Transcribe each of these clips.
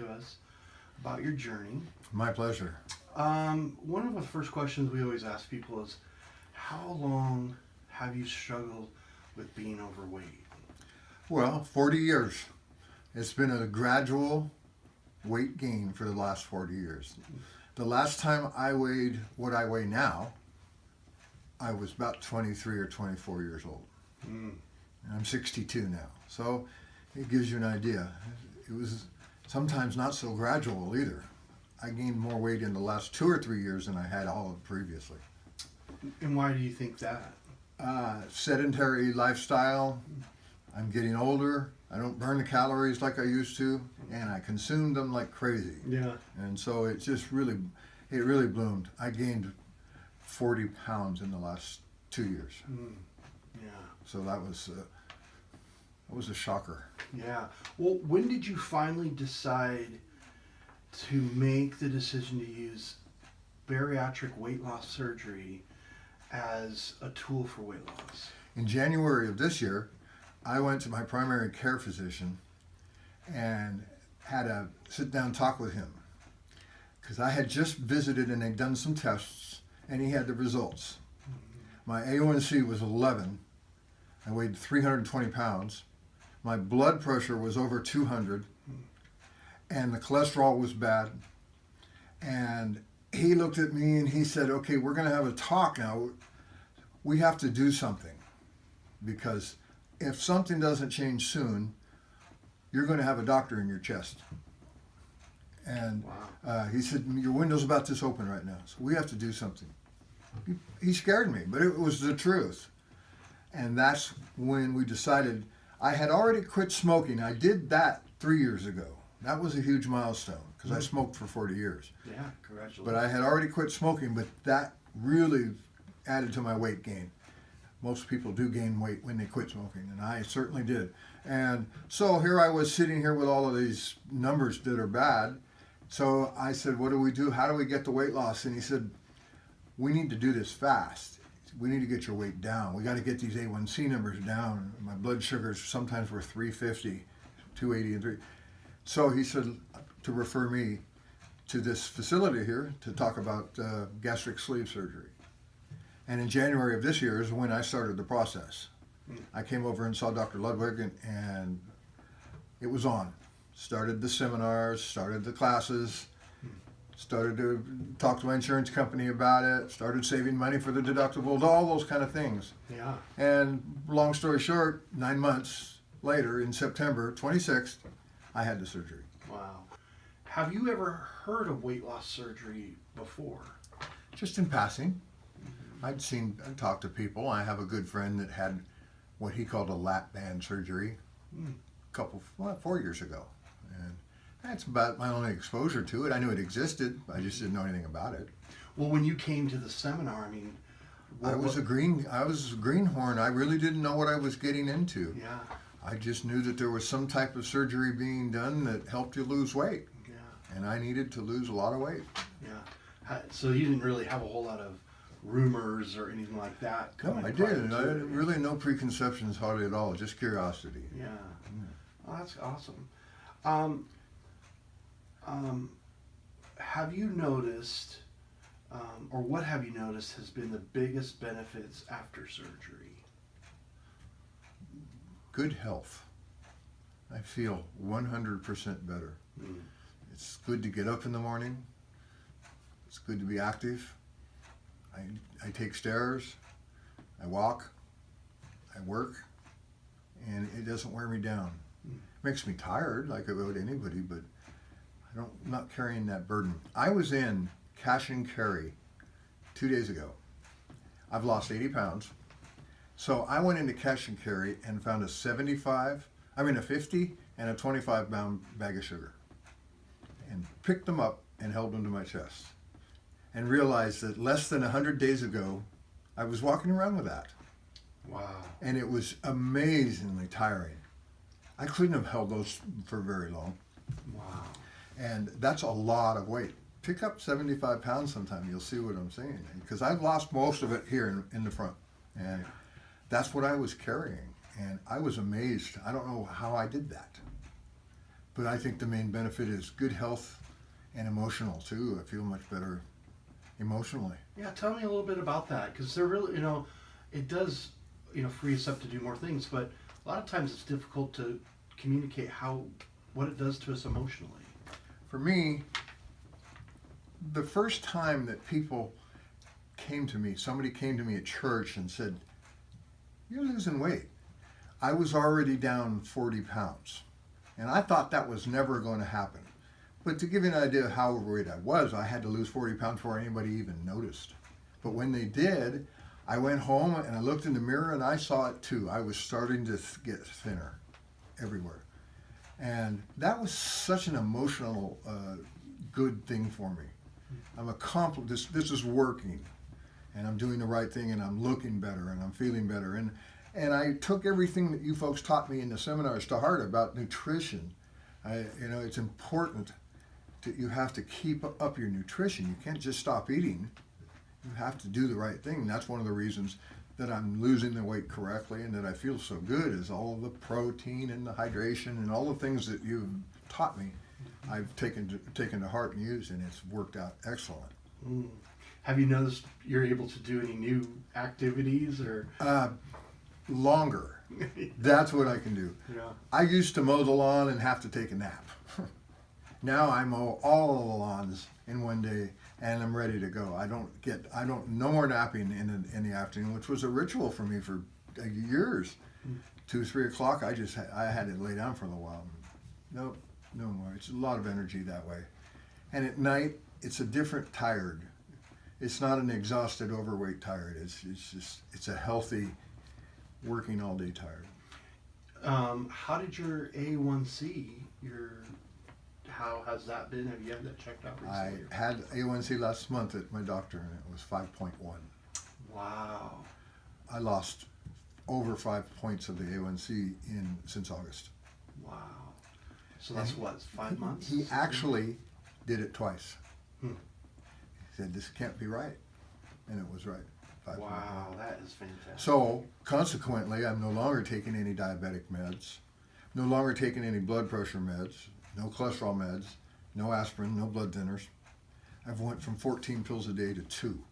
to us about your journey. My pleasure. One of the first questions we always ask people is, how long have you struggled with being overweight? Well, 40 years. It's been a gradual weight gain for the last 40 years. The last time I weighed what I weigh now, I was about 23 or 24 years old. Mm. And I'm 62 now. So it gives you an idea. It was sometimes not so gradual either. I gained more weight in the last 2 or 3 years than I had all of previously. And why do you think that? Sedentary lifestyle. I'm getting older. I don't burn the calories like I used to, and I consume them like crazy. Yeah. And so it just really bloomed. I gained 40 pounds in the last 2 years. Mm. Yeah. So that was a shocker. Yeah. Well, when did you finally decide to make the decision to use bariatric weight loss surgery as a tool for weight loss? In January of this year, I went to my primary care physician and had a sit-down talk with him because I had just visited and they'd done some tests and he had the results. My A1C was 11. I weighed 320 pounds. My blood pressure was over 200 and the cholesterol was bad. And he looked at me and he said, okay, we're going to have a talk now. We have to do something because if something doesn't change soon, you're going to have a doctor in your chest. And Wow. he said, your window's about this open right now, so we have to do something. He scared me, but it was the truth. And that's when we decided. I had already quit smoking. I did that 3 years ago. That was a huge milestone because I smoked for 40 years. Yeah, congratulations. But I had already quit smoking, but that really added to my weight gain. Most people do gain weight when they quit smoking, and I certainly did. And so here I was sitting here with all of these numbers that are bad. So I said, what do we do? How do we get the weight loss? And he said, we need to do this fast. We need to get your weight down. We got to get these A1C numbers down. My blood sugars sometimes were 350, 280, and 3. So he said to refer me to this facility here to talk about gastric sleeve surgery. And in January of this year is when I started the process. I came over and saw Dr. Ludwig and it was on. Started the seminars, started the classes, started to talk to my insurance company about it, started saving money for the deductibles, all those kind of things. Yeah. And long story short, 9 months later, in September 26th, I had the surgery. Wow. Have you ever heard of weight loss surgery before? Just in passing. I'd talked to people. I have a good friend that had what he called a lap band surgery 4 years ago. And that's about my only exposure to it. I knew it existed. I just didn't know anything about it. Well, when you came to the seminar, I mean, I was a greenhorn. I really didn't know what I was getting into. Yeah. I just knew that there was some type of surgery being done that helped you lose weight. Yeah. And I needed to lose a lot of weight. Yeah. So you didn't really have a whole lot of rumors or anything like that? No, I didn't. I had really no preconceptions hardly at all, just curiosity. Yeah. Oh, that's awesome. Have you noticed, or what have you noticed has been the biggest benefits after surgery? Good health. I feel 100% better. Mm. It's good to get up in the morning. It's good to be active. I take stairs. I walk. I work. And it doesn't wear me down. Mm. Makes me tired like it would anybody, but I'm not carrying that burden. I was in cash and carry 2 days ago. I've lost 80 pounds. So I went into cash and carry and found a 50 and a 25 pound bag of sugar and picked them up and held them to my chest and realized that less than 100 days ago, I was walking around with that. Wow. And it was amazingly tiring. I couldn't have held those for very long. Wow. And that's a lot of weight. Pick up 75 pounds sometime, you'll see what I'm saying. Because I've lost most of it here in the front. And that's what I was carrying. And I was amazed. I don't know how I did that. But I think the main benefit is good health and emotional too. I feel much better emotionally. Yeah, tell me a little bit about that, because they're really, it does, free us up to do more things, but a lot of times it's difficult to communicate what it does to us emotionally. For me, the first time that somebody came to me at church and said, "You're losing weight," I was already down 40 pounds. And I thought that was never going to happen. But to give you an idea of how overweight I was, I had to lose 40 pounds before anybody even noticed. But when they did, I went home and I looked in the mirror and I saw it too. I was starting to get thinner everywhere. And that was such an emotional, good thing for me. I'm accomplished. This is working, and I'm doing the right thing, and I'm looking better, and I'm feeling better. And I took everything that you folks taught me in the seminars to heart about nutrition. It's important that you have to keep up your nutrition. You can't just stop eating. You have to do the right thing. And that's one of the reasons that I'm losing the weight correctly and that I feel so good is all of the protein and the hydration and all the things that you've taught me. I've taken to heart and used, and it's worked out excellent. Mm. Have you noticed you're able to do any new activities or? Longer. That's what I can do. Yeah. I used to mow the lawn and have to take a nap. Now I mow all of the lawns in one day and I'm ready to go. No more napping in the afternoon, which was a ritual for me for years. 2, 3 o'clock, I had to lay down for a little while. Nope, no more. It's a lot of energy that way. And at night, it's a different tired. It's not an exhausted, overweight tired. It's a healthy, working all day tired. How did your A1C, how has that been? Have you had that checked out recently? I had A1C last month at my doctor and it was 5.1. Wow. I lost over 5 points of the A1C since August. Wow. So that's what, 5 months? He actually did it twice. Hmm. He said, "This can't be right." And it was right. 5.1. Wow, that is fantastic. So, consequently, I'm no longer taking any diabetic meds, no longer taking any blood pressure meds, no cholesterol meds, no aspirin, no blood thinners. I've went from 14 pills a day to 2.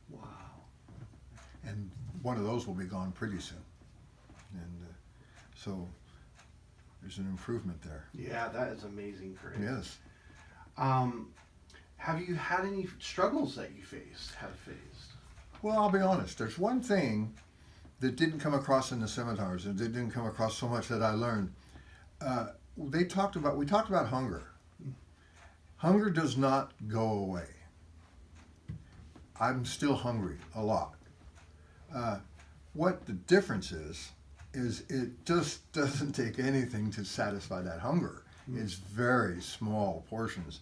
Wow. And one of those will be gone pretty soon. And so, there's an improvement there. Yeah, that is amazing, Craig. Yes. Have you had any struggles that you have faced? Well, I'll be honest. There's one thing that didn't come across in the seminars, and it didn't come across so much that I learned. We talked about hunger. Hunger does not go away. I'm still hungry a lot. What the difference is it just doesn't take anything to satisfy that hunger. It's very small portions.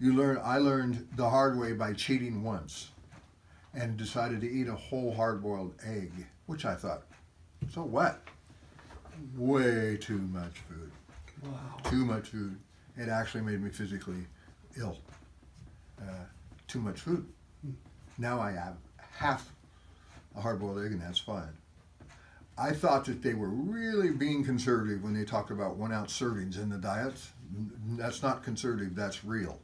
I learned the hard way by cheating once and decided to eat a whole hard-boiled egg, which I thought, so what? Way too much food. Wow. Too much food. It actually made me physically ill. Too much food. Now I have half a hard-boiled egg and that's fine. I thought that they were really being conservative when they talked about 1 ounce servings in the diets. That's not conservative, that's real.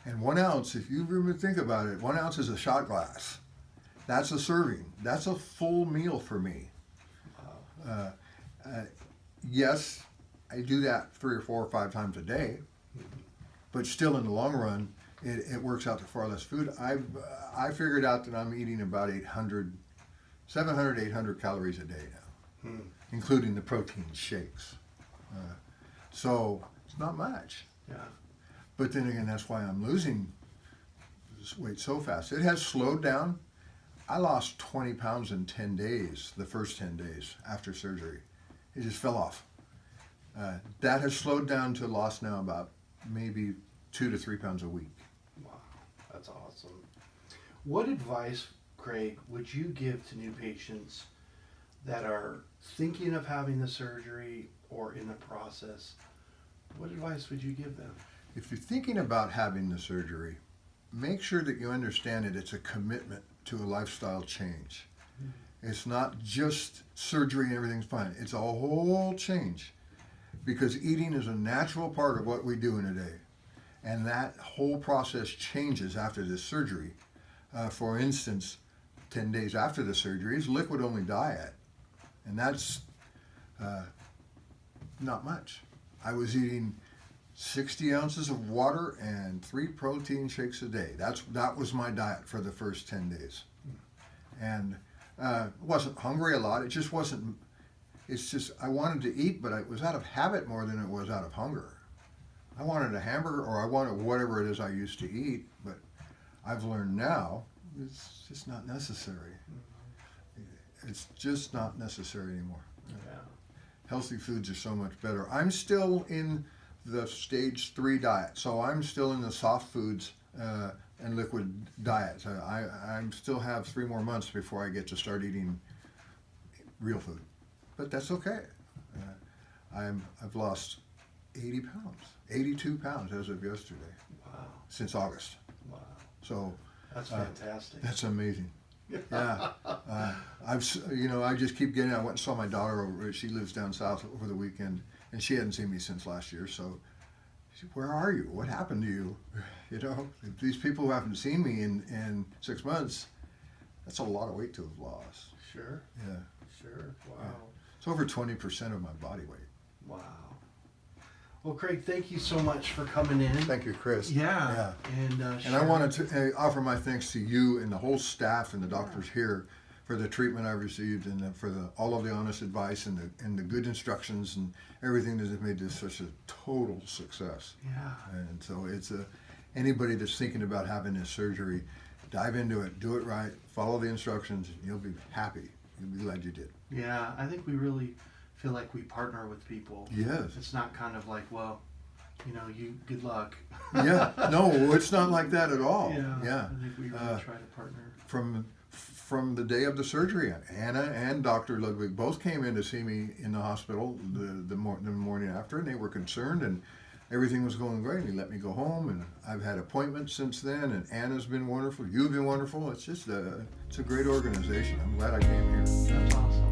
And 1 ounce, if you really think about it, 1 ounce is a shot glass. That's a serving. That's a full meal for me. Wow. Yes, I do that 3 or 4 or 5 times a day, but still in the long run, it works out to far less food. I figured out that I'm eating about 700, 800 calories a day now, including the protein shakes. So it's not much. Yeah. But then again, that's why I'm losing this weight so fast. It has slowed down. I lost 20 pounds in 10 days, the first 10 days after surgery. It just fell off. That has slowed down to loss now about maybe 2 to 3 pounds a week. Wow, that's awesome. What advice, Craig, would you give to new patients that are thinking of having the surgery or in the process? What advice would you give them? If you're thinking about having the surgery, make sure that you understand that it's a commitment to a lifestyle change. It's not just surgery and everything's fine. It's a whole change. because eating is a natural part of what we do in a day. And that whole process changes after the surgery. For instance, 10 days after the surgery is liquid-only diet. And that's not much. I was eating 60 ounces of water and 3 protein shakes a day. That was my diet for the first 10 days. And wasn't hungry a lot. It just wasn't, it's just, I wanted to eat, but it was out of habit more than it was out of hunger. I wanted a hamburger, or I wanted whatever it is I used to eat, but I've learned now it's just not necessary. It's just not necessary anymore. Yeah. Healthy foods are so much better. I'm still in the stage 3 diet, so I'm still in the soft foods and liquid diet. I still have 3 more months before I get to start eating real food, but that's okay. I've lost 80 pounds, 82 pounds as of yesterday. Wow. Since August. Wow. So That's fantastic. that's amazing. Yeah. I just keep getting, I went and saw my daughter over, she lives down south, over the weekend, and she hadn't seen me since last year, so she said, where are you? What happened to you? You know, these people who haven't seen me in 6 months, that's a lot of weight to have lost. Sure. Yeah. Sure. Wow. Yeah. It's over 20% of my body weight. Wow. Well, Craig, thank you so much for coming in. Thank you, Chris. Yeah. And I sharing. wanted to offer my thanks to you and the whole staff and the doctors here for the treatment I received, and for all of the honest advice and the good instructions and everything that has made this such a total success. Yeah. And so it's anybody that's thinking about having this surgery, dive into it, do it right, follow the instructions, and you'll be happy. You'll be glad you did. Yeah, I think we really feel like we partner with people. Yes. It's not kind of like, well, you good luck. Yeah. No, it's not like that at all. Yeah. I think we really try to partner. From the day of the surgery, Anna and Dr. Ludwig both came in to see me in the hospital the morning after, and they were concerned, and everything was going great. He let me go home, and I've had appointments since then, and Anna's been wonderful. You've been wonderful. It's just it's a great organization. I'm glad I came here. That's awesome.